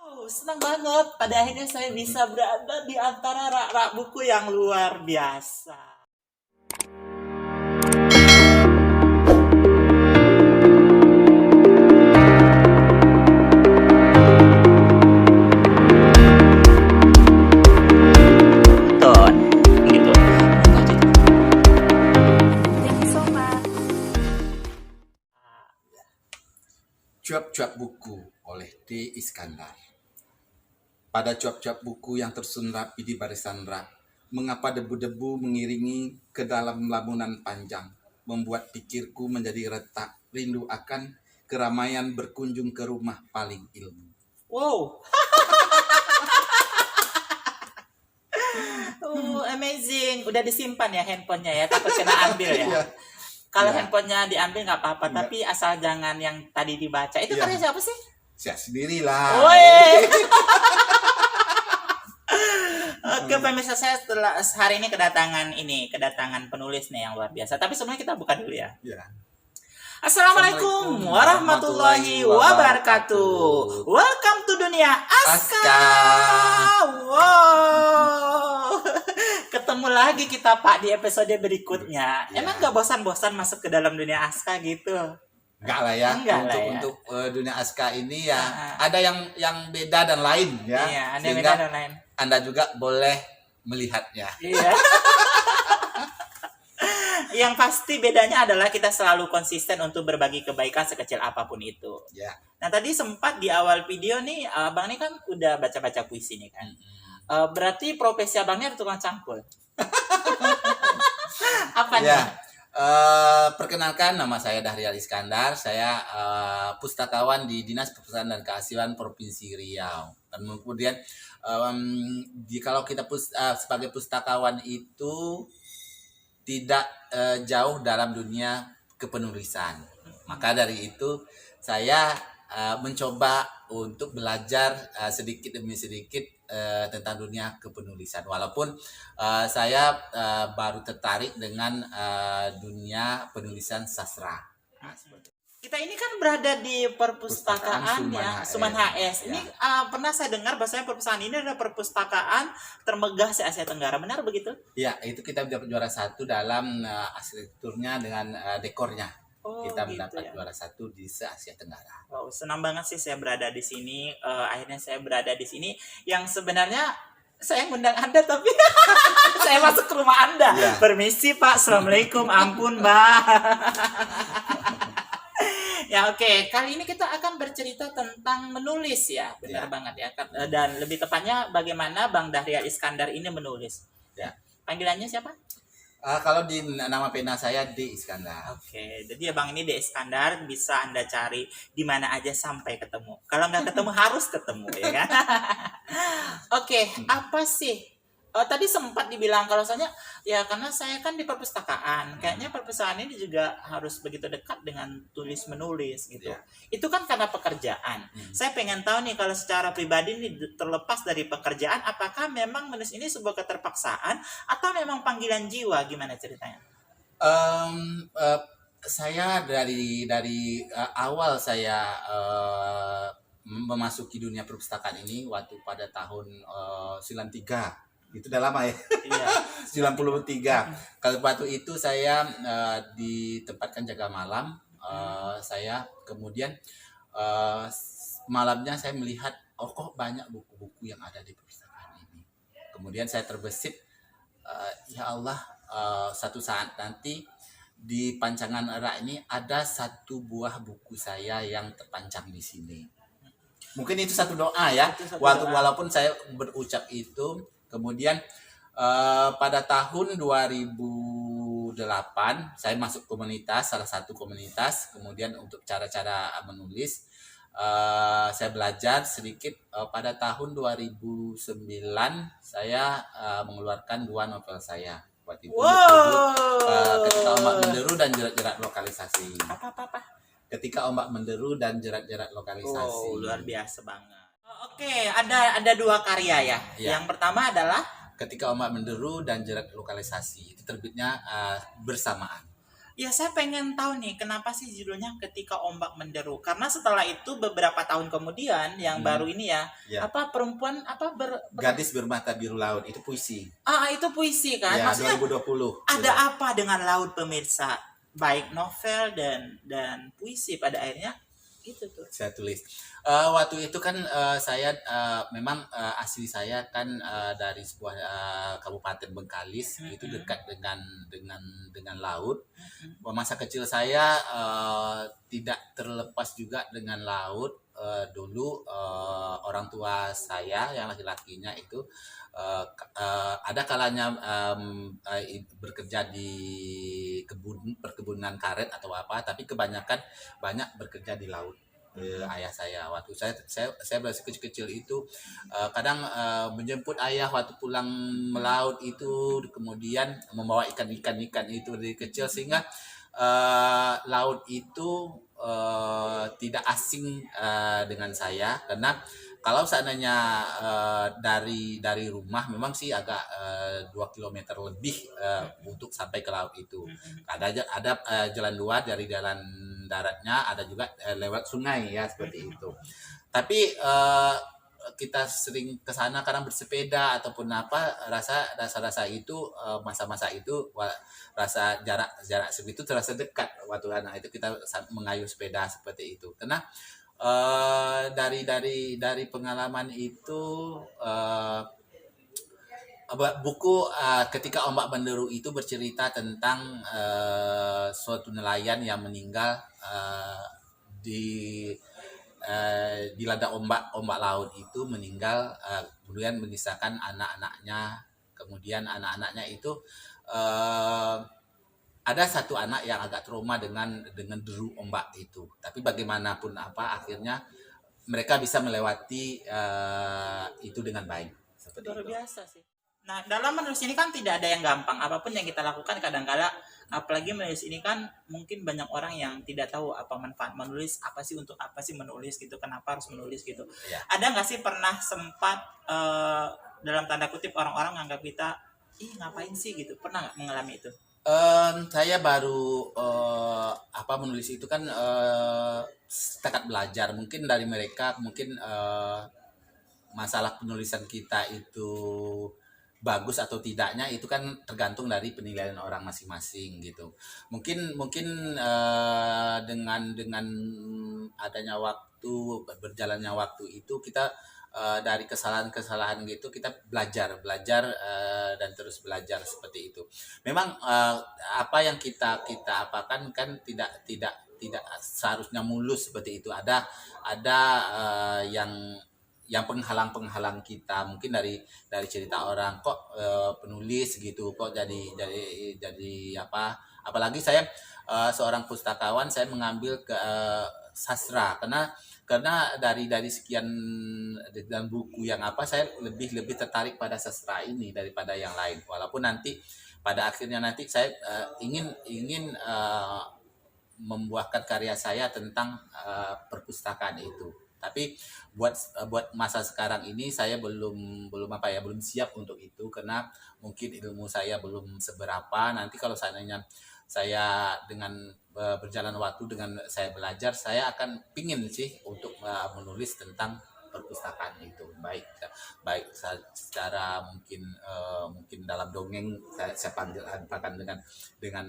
Senang banget. Pada akhirnya saya bisa berada di antara rak-rak buku yang luar biasa. Ton, gitu. Thank you so much. Cuap-cuap buku oleh D. Iskandar. Pada cuap-cuap buku yang tersusun rapi di barisan rak, mengapa debu-debu mengiringi ke dalam lamunan panjang, membuat pikirku menjadi retak, rindu akan keramaian berkunjung ke rumah paling ilmu. Wow. Amazing. Udah disimpan ya handphonenya ya, takut kena ambil ya. Iya. Kalau Ya. handphonenya diambil nggak apa-apa, Ya. tapi asal jangan yang tadi dibaca. Itu Ya. karya siapa sih? Saya sendirilah. Woi. Oke, pemirsa, saya setelah hari ini kedatangan penulis nih yang luar biasa. Tapi sebelumnya kita buka dulu ya. Ya. Assalamualaikum warahmatullahi wabarakatuh. Welcome to dunia Aska. Wow. Ketemu lagi kita Pak di episode berikutnya. Ya. Emang nggak bosan-bosan masuk ke dalam dunia Aska gitu? Enggak lah ya. Enggak lah ya. Untuk dunia Aska ini ya ada yang beda dan lain ya. Iya, ada Sehingga beda dan lain. Anda juga boleh melihatnya. Iya. Yang pasti bedanya adalah kita selalu konsisten untuk berbagi kebaikan sekecil apapun itu. Ya. Nah, tadi sempat di awal video nih, Abang ini kan udah baca-baca puisi nih kan. Berarti profesi Abangnya tukang cangkul. Apa nih? Ya. Perkenalkan, nama saya Dahrial Iskandar. Saya pustakawan di Dinas Perpustakaan dan Kearsipan Provinsi Riau. Dan kemudian kalau kita sebagai pustakawan itu tidak jauh dalam dunia kepenulisan. Maka dari itu saya mencoba untuk belajar sedikit demi sedikit tentang dunia kepenulisan. Walaupun saya baru tertarik dengan dunia penulisan sastra. Nah, Kita ini kan berada di perpustakaan Perpustakaan ya, Suman HS. Ini pernah saya dengar bahwasanya perpustakaan ini adalah perpustakaan termegah se-Asia Tenggara. Benar begitu? Ya, itu kita dapat juara 1 dalam arsitekturnya dengan dekornya. Oh, Kita gitu mendapat ya. juara 1 di se-Asia Tenggara. Wow, senang banget sih saya berada di sini. Akhirnya saya berada di sini yang sebenarnya saya ngundang Anda tapi saya masuk ke rumah Anda. Ya. Permisi Pak, Assalamualaikum, ampun Mbak. Ya oke, kali ini kita akan bercerita tentang menulis ya, benar Ya. banget ya. Dan lebih tepatnya bagaimana Bang Dahrial Iskandar ini menulis. Ya. Panggilannya siapa? Kalau di nama pena saya D. Iskandar. Oke, jadi Abang ini D. Iskandar bisa Anda cari di mana aja sampai ketemu. Kalau nggak ketemu harus ketemu ya kan? Oke, apa sih? Tadi sempat dibilang kalau soalnya ya karena saya kan di perpustakaan, kayaknya perpustakaan ini juga harus begitu dekat dengan tulis menulis gitu. Ya. Itu kan karena pekerjaan. Saya pengen tahu nih kalau secara pribadi nih terlepas dari pekerjaan, apakah memang menulis ini sebuah keterpaksaan atau memang panggilan jiwa? Gimana ceritanya? Saya dari awal saya memasuki dunia perpustakaan ini waktu pada tahun 93. Itu udah lama ya. Iya. 93. Kalau waktu itu saya ditempatkan jaga malam. Saya kemudian malamnya saya melihat kok banyak buku-buku yang ada di perpustakaan ini. Kemudian saya terbesit, ya Allah, satu saat nanti di pancangan Rak ini ada satu buah buku saya yang terpancang di sini. Mungkin itu satu doa ya. Itu satu doa. Walaupun saya berucap itu, kemudian pada tahun 2008 saya masuk komunitas, salah satu komunitas. Kemudian untuk cara-cara menulis saya belajar sedikit. Pada tahun 2009 saya mengeluarkan 2 novel saya. Waktu itu Ketika Ombak Menderu dan Jerat-jerat Lokalisasi. Apa? Ketika Ombak Menderu dan Jerat-jerat Lokalisasi. Oh, luar biasa banget. Oke, ada 2 karya ya. Ya. Yang pertama adalah Ketika Ombak Menderu dan Jerat Lokalisasi. Itu terbitnya bersamaan. Ya, saya pengen tahu nih, kenapa sih judulnya Ketika Ombak Menderu? Karena setelah itu beberapa tahun kemudian, yang baru ini ya, Ya. apa perempuan apa Gadis Bermata Biru Laut itu puisi. itu puisi kan? Ya, Maksudnya 2020. ada apa dengan laut, pemirsa? Baik novel dan puisi pada akhirnya itu tuh. Saya tulis. Waktu itu kan saya memang asli saya kan dari sebuah kabupaten Bengkalis, itu dekat dengan laut. Masa kecil saya tidak terlepas juga dengan laut. Dulu orang tua saya yang laki-lakinya itu ada kalanya bekerja di perkebunan karet atau apa, tapi kebanyakan banyak bekerja di laut. Ayah saya waktu saya masih kecil-kecil itu kadang menjemput ayah waktu pulang melaut itu, kemudian membawa ikan itu dari kecil, sehingga laut itu tidak asing dengan saya, karena kalau seandainya dari rumah memang sih agak 2 kilometer lebih untuk sampai ke laut itu. Ada jalan luar dari jalan daratnya, ada juga lewat sungai ya seperti itu. Tapi kita sering ke sana kadang bersepeda ataupun apa, rasa itu masa-masa itu rasa jarak segitu terasa dekat waktu anak itu kita mengayuh sepeda seperti itu. Karena dari pengalaman itu buku Ketika Ombak Menderu itu bercerita tentang suatu nelayan yang meninggal di landa ombak laut itu, meninggal, kemudian menyisakan anak-anaknya. Kemudian anak-anaknya itu ada satu anak yang agak trauma dengan deru ombak itu. Tapi bagaimanapun apa, akhirnya mereka bisa melewati itu dengan baik. Luar biasa sih. Nah, dalam menulis ini kan tidak ada yang gampang. Apapun yang kita lakukan kadang-kala, apalagi menulis ini kan mungkin banyak orang yang tidak tahu apa manfaat menulis, apa sih, untuk apa sih menulis gitu, kenapa harus menulis gitu. Ya. Ada nggak sih pernah sempat dalam tanda kutip orang-orang nganggap kita, ngapain sih gitu? Pernah nggak mengalami itu? Saya baru menulis itu kan setakat belajar. Mungkin dari mereka mungkin masalah penulisan kita itu bagus atau tidaknya itu kan tergantung dari penilaian orang masing-masing gitu. Mungkin dengan adanya waktu, berjalannya waktu itu, kita dari kesalahan-kesalahan gitu kita belajar dan terus belajar seperti itu. Memang apa yang kita apakan kan tidak seharusnya mulus seperti itu. Ada yang penghalang kita, mungkin dari cerita orang, kok penulis gitu, kok jadi apa, apalagi saya seorang pustakawan, saya mengambil ke sastra, karena dari sekian dan buku yang apa, saya lebih tertarik pada sastra ini daripada yang lain, walaupun nanti pada akhirnya nanti saya ingin membuahkan karya saya tentang perpustakaan itu. Tapi buat masa sekarang ini saya belum siap untuk itu, karena mungkin ilmu saya belum seberapa. Nanti kalau seandainya saya dengan berjalan waktu, dengan saya belajar, saya akan pingin sih untuk menulis tentang perpustakaan itu, baik secara mungkin dalam dongeng saya padukan dengan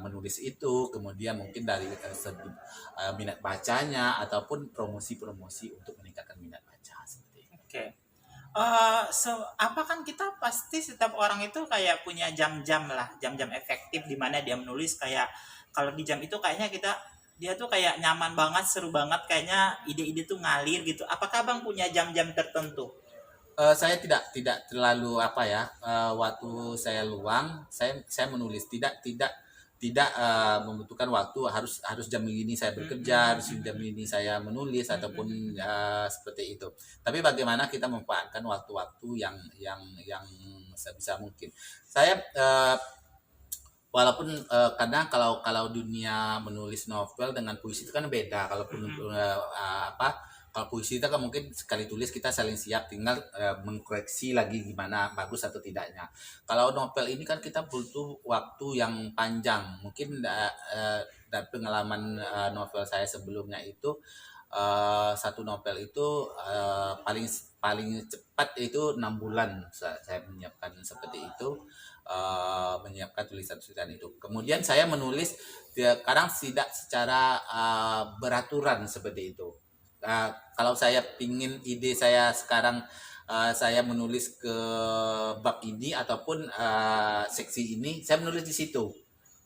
menulis itu, kemudian mungkin dari segi minat bacanya, ataupun promosi untuk meningkatkan minat baca seperti itu. Oke. Apa kan kita pasti setiap orang itu kayak punya jam-jam efektif di mana dia menulis. Kayak kalau di jam itu kayaknya dia tuh kayak nyaman banget, seru banget, kayaknya ide-ide tuh ngalir gitu. Apakah Bang punya jam-jam tertentu? Saya tidak terlalu waktu saya luang, saya menulis, tidak membutuhkan waktu harus jam ini saya bekerja, harus jam ini saya menulis, ataupun seperti itu. Tapi bagaimana kita memanfaatkan waktu-waktu yang sebisa mungkin. Saya walaupun kadang kalau dunia menulis novel dengan puisi itu kan beda. Kalau kalau puisi itu kan mungkin sekali tulis kita saling siap, tinggal mengkoreksi lagi gimana bagus atau tidaknya. Kalau novel ini kan kita butuh waktu yang panjang. Mungkin dari pengalaman novel saya sebelumnya itu satu novel itu paling paling cepat itu 6 bulan saya menyiapkan seperti itu, menyiapkan tulisan-tulisan itu. Kemudian saya menulis kadang tidak secara beraturan seperti itu. Kalau saya pingin ide saya sekarang saya menulis ke bab ini ataupun seksi ini, saya menulis di situ.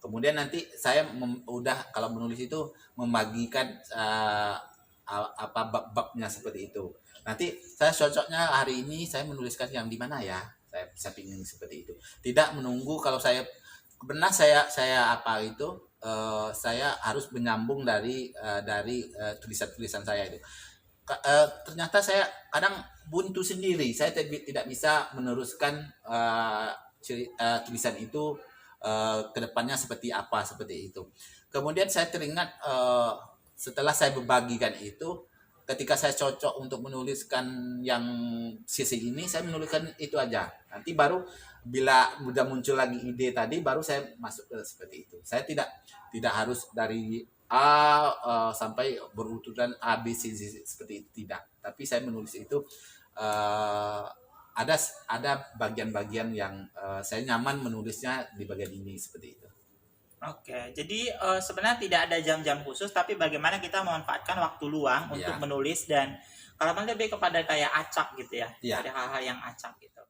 Kemudian nanti saya udah kalau menulis itu membagikan apa bab-babnya seperti itu. Nanti saya cocoknya hari ini saya menuliskan yang di mana ya. Saya pingin seperti itu. Tidak menunggu kalau saya benar saya apa itu saya harus menyambung dari tulisan-tulisan saya itu. Ternyata saya kadang buntu sendiri. Saya tidak bisa meneruskan tulisan itu ke depannya seperti apa seperti itu. Kemudian saya teringat setelah saya membagikan itu, ketika saya cocok untuk menuliskan yang sisi ini, saya menuliskan itu aja. Nanti baru bila udah muncul lagi ide tadi, baru saya masuk ke seperti itu. Saya tidak harus dari A sampai berurutan A B C D seperti itu, tidak. Tapi saya menulis itu ada bagian-bagian yang saya nyaman menulisnya di bagian ini seperti itu. Oke, jadi sebenarnya tidak ada jam-jam khusus, tapi bagaimana kita memanfaatkan waktu luang untuk menulis, dan kalau lebih kepada kayak acak gitu ya, ada hal-hal yang acak gitu.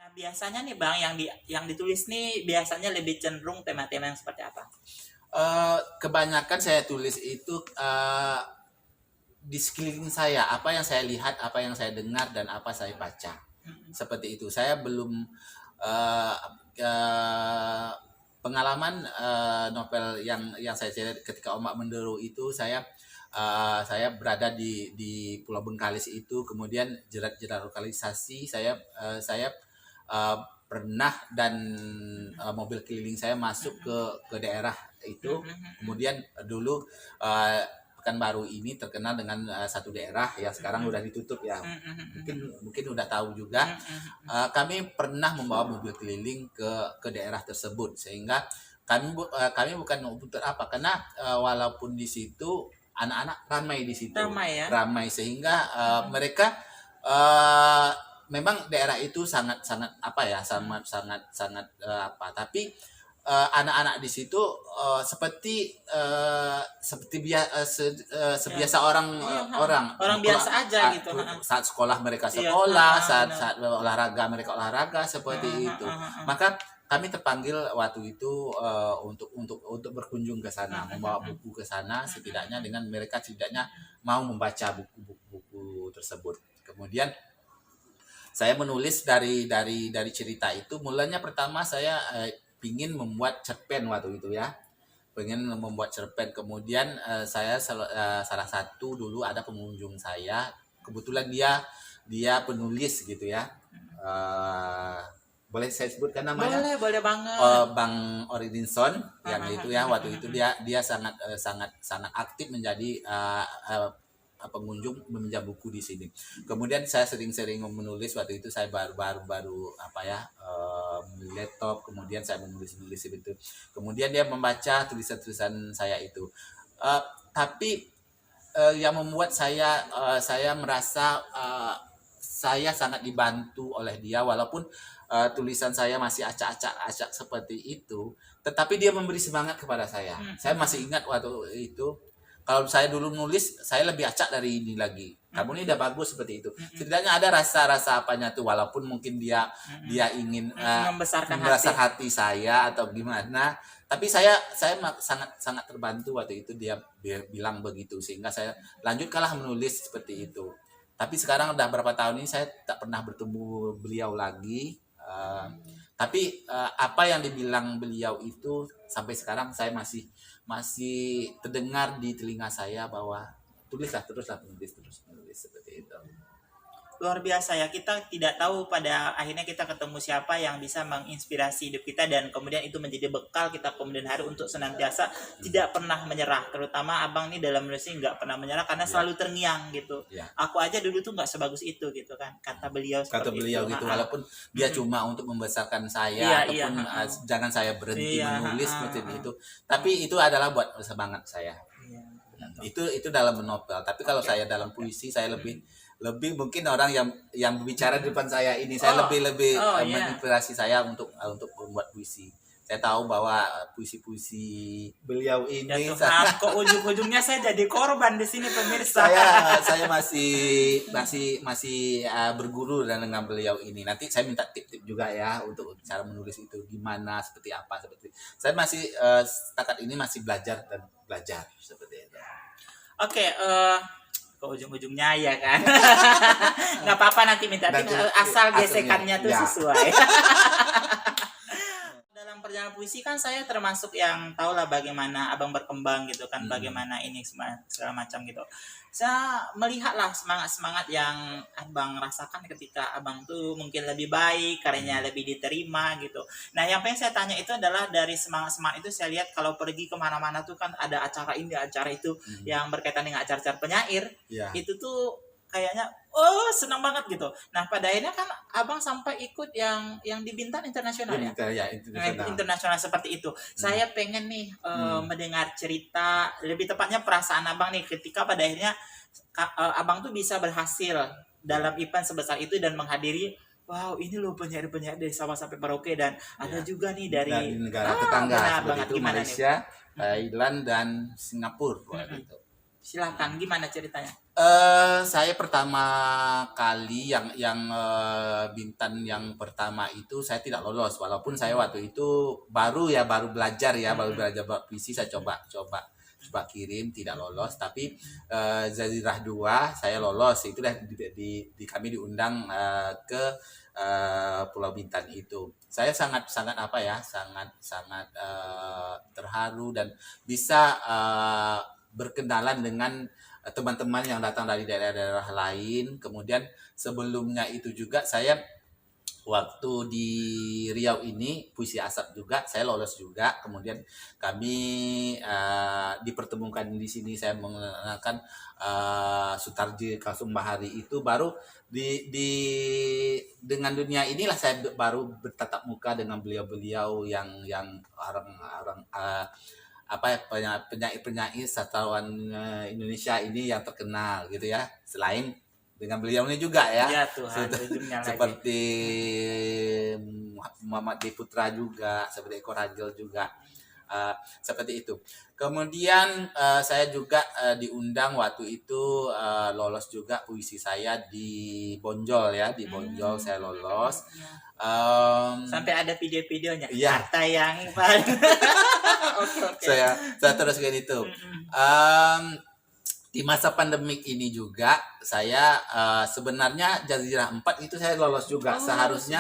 Nah biasanya nih Bang, yang ditulis nih biasanya lebih cenderung tema-tema yang seperti apa? Kebanyakan saya tulis itu di sekeliling saya, apa yang saya lihat, apa yang saya dengar, dan apa saya baca. Seperti itu. Saya belum pengalaman novel yang saya cerita ketika Ombak Menderu itu, saya berada di Pulau Bengkalis itu, kemudian jerat-jerat lokalisasi saya pernah, dan mobil keliling saya masuk ke daerah itu. Kemudian dulu Pekanbaru ini terkenal dengan satu daerah yang sekarang udah ditutup ya, mungkin udah tahu juga. Kami pernah membawa mobil keliling ke daerah tersebut, sehingga kami bukan untuk apa, karena walaupun di situ anak-anak ramai di situ, ramai sehingga mereka memang daerah itu sangat apa ya, sangat apa, tapi anak-anak di situ seperti sebiasa orang biasa aja gitu. Saat sekolah mereka sekolah, saat olahraga mereka olahraga seperti itu. Maka kami terpanggil waktu itu untuk berkunjung ke sana, membawa buku ke sana, setidaknya dengan mereka setidaknya mau membaca buku tersebut. Kemudian saya menulis dari cerita itu. Mulanya pertama saya ingin membuat cerpen waktu itu ya, pengen membuat cerpen. Kemudian saya salah satu dulu ada pengunjung saya, kebetulan dia penulis gitu ya, boleh saya sebutkan namanya? Boleh banget. Bang Oridinson yang itu ya, waktu itu dia sangat aktif menjadi pengunjung meminjam buku di sini. Kemudian saya sering-sering menulis waktu itu. Saya baru apa ya, laptop, kemudian saya menulis itu. Kemudian dia membaca tulisan saya itu. Tapi yang membuat saya merasa saya sangat dibantu oleh dia, walaupun tulisan saya masih acak-acak seperti itu, tetapi dia memberi semangat kepada saya. Saya masih ingat waktu itu, kalau saya dulu nulis, saya lebih acak dari ini lagi. Kamu ini udah bagus seperti itu. Setidaknya ada rasa apanya tuh, walaupun mungkin dia ingin membesarkan hati saya atau gimana. Tapi saya sangat terbantu waktu itu dia bilang begitu, sehingga saya lanjutkanlah menulis seperti itu. Tapi sekarang udah berapa tahun ini saya tak pernah bertemu beliau lagi. Tapi apa yang dibilang beliau itu sampai sekarang saya masih terdengar di telinga saya, bahwa teruslah menulis seperti itu. luar biasa ya. Kita tidak tahu pada akhirnya kita ketemu siapa yang bisa menginspirasi hidup kita, dan kemudian itu menjadi bekal kita kemudian hari untuk senantiasa tidak pernah menyerah. Terutama abang nih dalam menulis nggak pernah menyerah karena selalu terngiang gitu. Aku aja dulu tuh nggak sebagus itu gitu kan, kata beliau gitu, walaupun dia cuma untuk membesarkan saya ataupun jangan saya berhenti menulis seperti itu, tapi itu adalah buat semangat saya. Itu dalam novel, tapi kalau saya dalam puisi saya lebih mungkin orang yang berbicara di depan saya ini saya lebih menginspirasi saya untuk membuat puisi. Saya tahu bahwa puisi-puisi beliau ini ya Tuhan, kok ujung-ujungnya saya jadi korban di sini pemirsa. saya masih berguru dengan beliau ini. Nanti saya minta tip-tip juga ya untuk cara menulis itu gimana, seperti apa, saya masih setakat ini masih belajar seperti itu. Oke, ke ujung-ujungnya ya kan. Nggak apa-apa, nanti minta asal gesekannya tuh sesuai. Dalam perjalanan puisi kan saya termasuk yang tahu lah bagaimana abang berkembang gitu kan, bagaimana ini segala macam gitu. Saya melihatlah semangat yang abang rasakan ketika abang tuh mungkin lebih baik, karyanya lebih diterima gitu. Nah, yang pengen saya tanya itu adalah dari semangat itu saya lihat kalau pergi kemana-mana tuh kan ada acara ini, acara itu yang berkaitan dengan acara-acara penyair. Itu tuh kayaknya senang banget gitu. Nah, pada akhirnya kan abang sampai ikut yang di Bintan Internasional internasional seperti itu. Saya pengen nih mendengar cerita, lebih tepatnya perasaan abang nih ketika pada akhirnya abang tuh bisa berhasil dalam event sebesar itu dan menghadiri, wow, ini loh penyair-penyair dari Sabah sampai Merauke, dan ada juga nih dari negara tetangga seperti itu, Malaysia, Thailand dan Singapura gitu. Silakan, gimana ceritanya? Saya pertama kali yang Bintan yang pertama itu saya tidak lolos, walaupun saya waktu itu baru belajar buat puisi. Saya coba kirim, tidak lolos, tapi Jazirah 2 saya lolos. Itu di kami diundang ke Pulau Bintan itu. Saya sangat terharu dan bisa berkenalan dengan teman-teman yang datang dari daerah-daerah lain. Kemudian sebelumnya itu juga saya waktu di Riau ini puisi asap juga saya lolos juga. Kemudian kami dipertemukan di sini, saya mengenalkan Sutarji Kasum Bahari itu baru dengan dunia inilah saya baru bertatap muka dengan beliau-beliau yang orang penyair sastrawan Indonesia ini yang terkenal gitu ya, selain dengan beliau ini juga ya Tuhan, seperti Muhammad D. Putra juga, seperti Eko Rajil juga, seperti itu. Kemudian saya juga diundang waktu itu, lolos juga puisi saya di Bonjol ya, di Bonjol saya lolos. Sampai ada video-videonya. Kata yang paling Okay. Saya teruskan itu. Di masa pandemik ini juga saya sebenarnya Jazirah 4 itu saya lolos juga. Seharusnya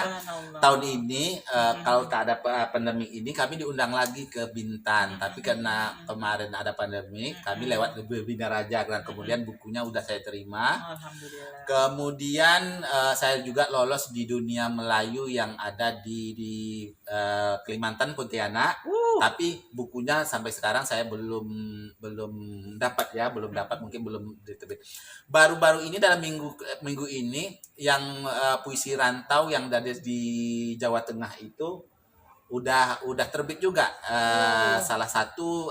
tahun ini kalau tak ada pandemi ini kami diundang lagi ke Bintan, tapi karena kemarin ada pandemi kami lewat Bina Raja, dan kemudian bukunya udah saya terima. Alhamdulillah. Kemudian saya juga lolos di Dunia Melayu yang ada di Kalimantan, Pontianak. Tapi bukunya sampai sekarang saya belum dapat, mungkin belum diterbit. Baru-baru ini dalam minggu ini yang puisi rantau yang dari di Jawa Tengah itu udah terbit juga. Salah satu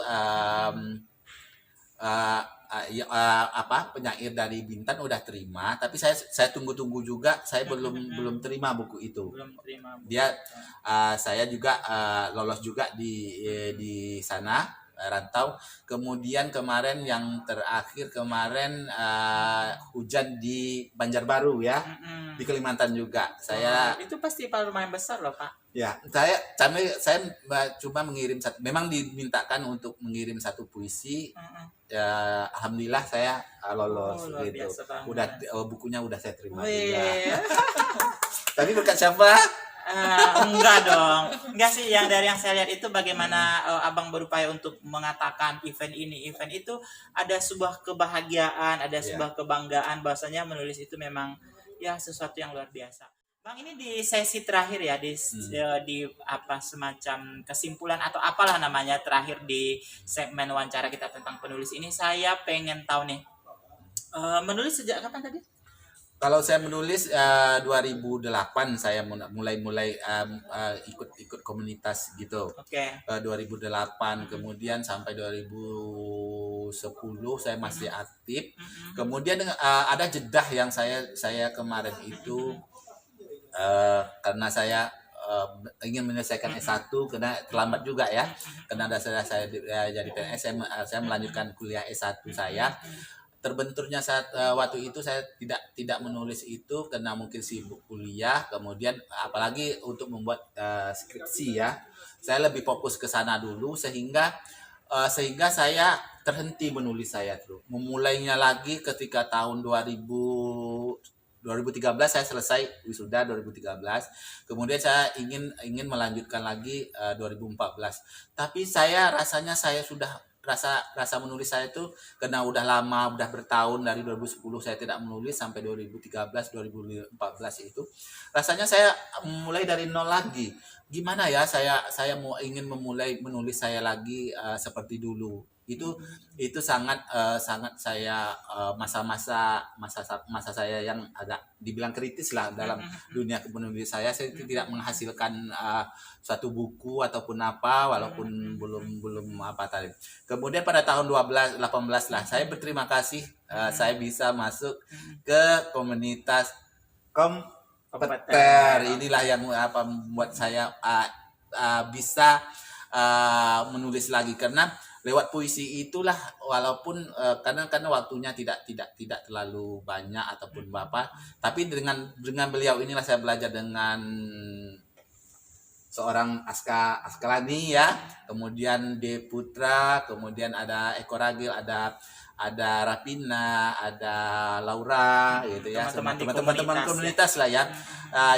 penyair dari Bintan udah terima, tapi saya tunggu juga, saya belum terima buku itu. Dia saya juga lolos juga di sana rantau. Kemudian kemarin yang terakhir hujan di Banjarbaru ya, di Kalimantan juga. Saya itu pasti lumayan besar loh Pak. Ya, saya cuma mengirim satu. Memang dimintakan untuk mengirim satu puisi. Ya, alhamdulillah saya lolos gitu. Bukunya udah saya terima juga. Tapi berkat siapa? Enggak dong. Enggak sih, yang saya lihat itu bagaimana abang berupaya untuk mengatakan event itu ada sebuah kebahagiaan, ada sebuah kebanggaan bahwasanya menulis itu memang ya sesuatu yang luar biasa. Bang, ini di sesi terakhir ya, di apa semacam kesimpulan atau apalah namanya terakhir di segmen wawancara kita tentang penulis ini, saya pengen tahu nih, menulis sejak kapan tadi? Kalau saya menulis 2008 saya mulai ikut komunitas gitu. Oke. 2008 kemudian sampai 2010 saya masih aktif. Mm-mm. Kemudian ada jedah yang saya kemarin itu karena saya ingin menyelesaikan S1 karena terlambat juga ya. Karena dasar saya jadi PNS, saya melanjutkan kuliah S1 saya. Terbenturnya saat waktu itu saya tidak menulis itu karena mungkin sibuk kuliah, kemudian apalagi untuk membuat skripsi ya, saya lebih fokus ke sana dulu sehingga saya terhenti menulis saya tuh. Memulainya lagi ketika tahun 2013 saya selesai wisuda 2013. Kemudian saya ingin melanjutkan lagi 2014. Tapi rasanya saya sudah rasa menulis saya itu karena udah lama, udah bertahun dari 2010 saya tidak menulis sampai 2013 2014 itu rasanya saya mulai dari nol lagi. Gimana ya saya ingin memulai menulis saya lagi seperti dulu. Itu sangat saya masa saya yang agak dibilang kritis lah dalam dunia kepenulisan saya tidak menghasilkan suatu buku ataupun apa walaupun belum apa tadi. Kemudian pada tahun 18 lah saya berterima kasih saya bisa masuk ke komunitas Kompeter. Inilah yang membuat saya bisa menulis lagi karena lewat puisi itulah walaupun karena waktunya tidak terlalu banyak ataupun apa, tapi dengan beliau inilah saya belajar dengan seorang Askalani ya, kemudian De Putra, kemudian ada Eko Ragil, ada Rapina, ada Laura gitu ya, teman-teman komunitas lah ya,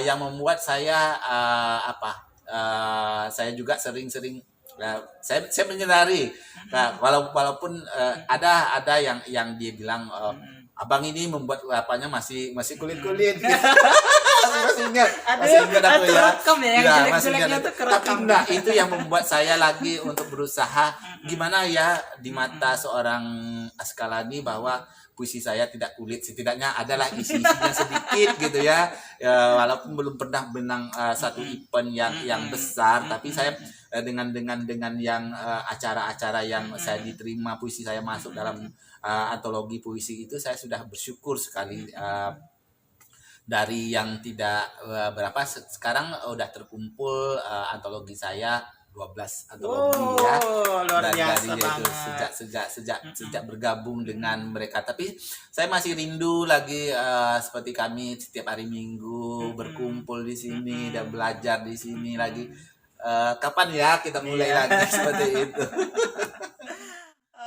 yang membuat saya saya juga sering saya menyadari walaupun ada yang dia bilang abang ini membuat apanya masih kulit gitu. masih ingat aku ya. Masih ingat. Tapi enggak, itu yang membuat saya lagi untuk berusaha gimana ya di mata seorang Askalani bahwa puisi saya tidak kulit, setidaknya adalah isi-isinya sedikit gitu ya. Walaupun belum pernah menang satu event yang besar, tapi saya dengan yang acara-acara yang saya diterima puisi saya masuk dalam antologi puisi itu, saya sudah bersyukur sekali. Dari yang tidak berapa sekarang udah terkumpul antologi saya 12 antologi ya. Luar biasa dari itu sejak bergabung dengan mereka. Tapi saya masih rindu lagi seperti kami setiap hari Minggu berkumpul di sini dan belajar di sini lagi. Kapan ya kita mulai lagi seperti itu?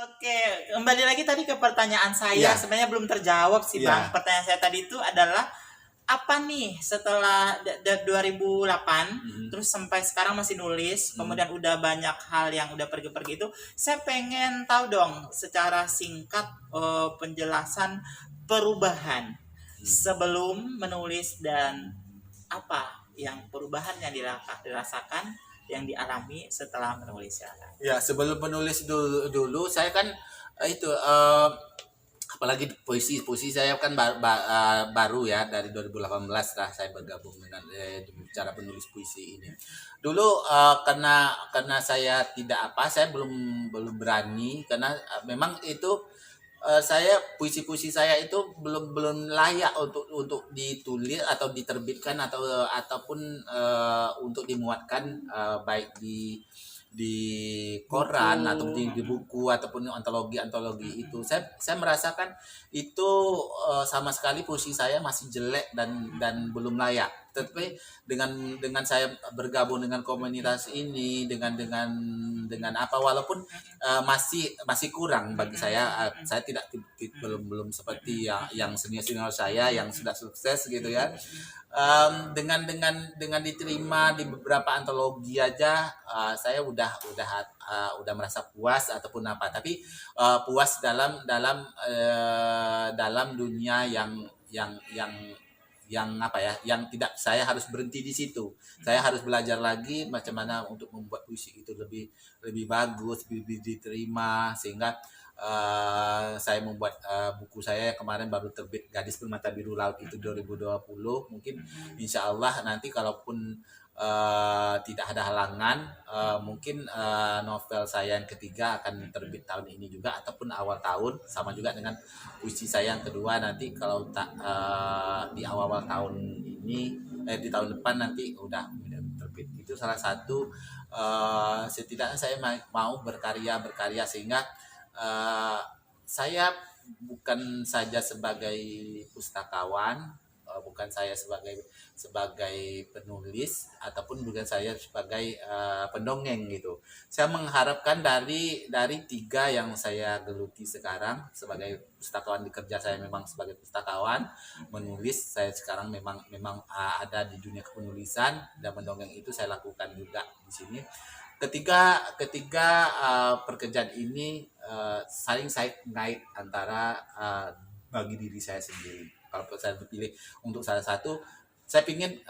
Oke, kembali lagi tadi ke pertanyaan saya. Sebenarnya belum terjawab sih Bang. Pertanyaan saya tadi itu adalah apa nih setelah 2008 terus sampai sekarang masih nulis, kemudian udah banyak hal yang udah pergi-pergi itu, saya pengen tahu dong secara singkat penjelasan perubahan sebelum menulis dan apa yang perubahan yang dirasakan yang dialami setelah menulis ya. Sebelum menulis dulu saya kan itu apalagi puisi saya kan baru ya, dari 2018 lah saya bergabung dengan cara penulis puisi ini. Dulu karena saya saya belum berani karena memang itu saya puisi saya itu belum layak untuk ditulis atau diterbitkan ataupun untuk dimuatkan baik di koran atau di buku ataupun antologi itu. Saya merasakan itu sama sekali puisi saya masih jelek dan belum layak. Tapi dengan saya bergabung dengan komunitas ini dengan apa, walaupun masih kurang bagi saya tidak belum seperti yang senior saya yang sudah sukses gitu ya. Dengan diterima di beberapa antologi aja saya udah merasa puas ataupun apa, tapi puas dalam dunia yang yang apa ya, yang tidak saya harus berhenti di situ. Saya harus belajar lagi macam mana untuk membuat puisi itu lebih lebih bagus, lebih diterima, sehingga saya membuat buku saya kemarin baru terbit, Gadis Bermata Biru Laut itu 2020. Mungkin insya Allah nanti kalaupun tidak ada halangan, mungkin novel saya yang ketiga akan terbit tahun ini juga ataupun awal tahun, sama juga dengan puisi saya yang kedua nanti kalau tak di awal-awal tahun ini, di tahun depan nanti udah terbit. Itu salah satu, setidaknya saya mau berkarya sehingga saya bukan saja sebagai pustakawan, bukan saya sebagai penulis, ataupun bukan saya sebagai pendongeng gitu. Saya mengharapkan dari tiga yang saya geluti sekarang sebagai pustakawan, di kerja saya memang sebagai pustakawan, menulis saya sekarang memang ada di dunia kepenulisan, dan mendongeng itu saya lakukan juga di sini. Ketiga pekerjaan ini saling ngait antara bagi diri saya sendiri. Kalau saya berpilih untuk salah satu, saya ingin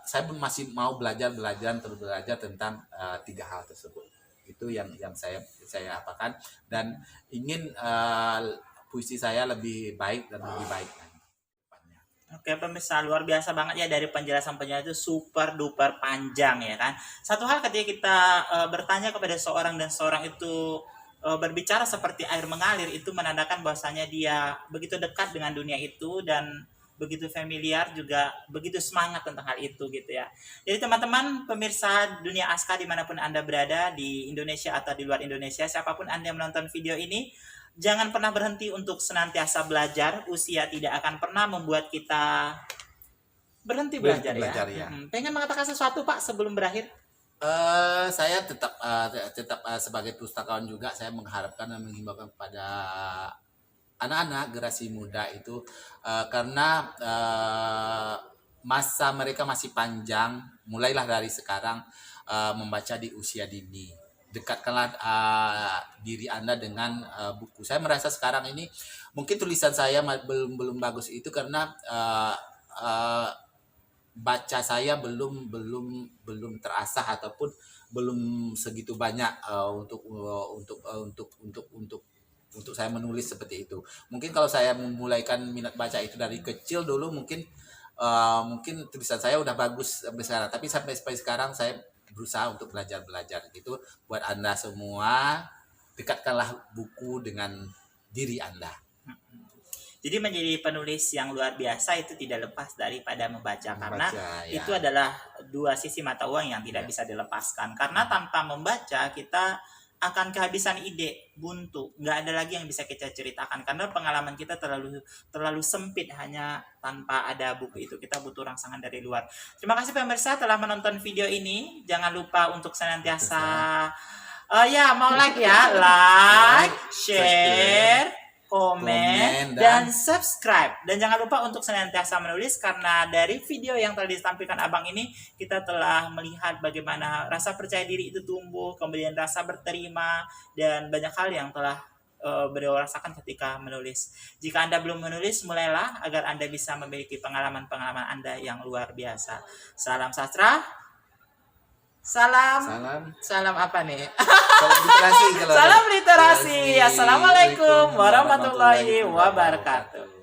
saya masih mau belajar terus belajar tentang tiga hal tersebut. Itu yang saya apakan, dan ingin puisi saya lebih baik dan lebih baik lagi. Oke pemirsa, luar biasa banget ya dari penjelasan itu super duper panjang ya kan. Satu hal ketika kita bertanya kepada seorang dan seorang itu berbicara seperti air mengalir, itu menandakan bahwasanya dia begitu dekat dengan dunia itu dan begitu familiar, juga begitu semangat tentang hal itu gitu ya. Jadi teman-teman pemirsa Dunia Aska dimanapun Anda berada, di Indonesia atau di luar Indonesia, siapapun Anda yang menonton video ini, jangan pernah berhenti untuk senantiasa belajar. Usia tidak akan pernah membuat kita berhenti belajar ya. Pengen mengatakan sesuatu Pak sebelum berakhir? Saya tetap sebagai pustakawan juga, saya mengharapkan dan menghimbaukan kepada anak-anak generasi muda itu, karena masa mereka masih panjang, mulailah dari sekarang membaca di usia dini. Dekatkanlah diri Anda dengan buku. Saya merasa sekarang ini mungkin tulisan saya belum bagus itu karena baca saya belum terasah ataupun belum segitu banyak untuk saya menulis seperti itu. Mungkin kalau saya memulaikan minat baca itu dari kecil dulu, mungkin tulisan saya udah bagus sampai sekarang. Tapi sampai sekarang saya berusaha untuk belajar gitu. Buat Anda semua, dekatkanlah buku dengan diri Anda. Jadi menjadi penulis yang luar biasa itu tidak lepas daripada membaca, karena ya. itu adalah dua sisi mata uang yang tidak bisa dilepaskan. Karena tanpa membaca kita akan kehabisan ide, buntu, nggak ada lagi yang bisa kita ceritakan karena pengalaman kita terlalu sempit hanya tanpa ada buku itu. Kita butuh rangsangan dari luar. Terima kasih pemirsa telah menonton video ini. Jangan lupa untuk senantiasa mau lagi ya, like, share, komen, dan subscribe. Dan jangan lupa untuk senantiasa menulis, karena dari video yang telah ditampilkan Abang ini, kita telah melihat bagaimana rasa percaya diri itu tumbuh, kemudian rasa berterima, dan banyak hal yang telah beliau rasakan ketika menulis. Jika Anda belum menulis, mulailah agar Anda bisa memiliki pengalaman-pengalaman Anda yang luar biasa. Salam sastra. Salam apa nih? Salam literasi. Salam literasi. Assalamualaikum warahmatullahi wabarakatuh.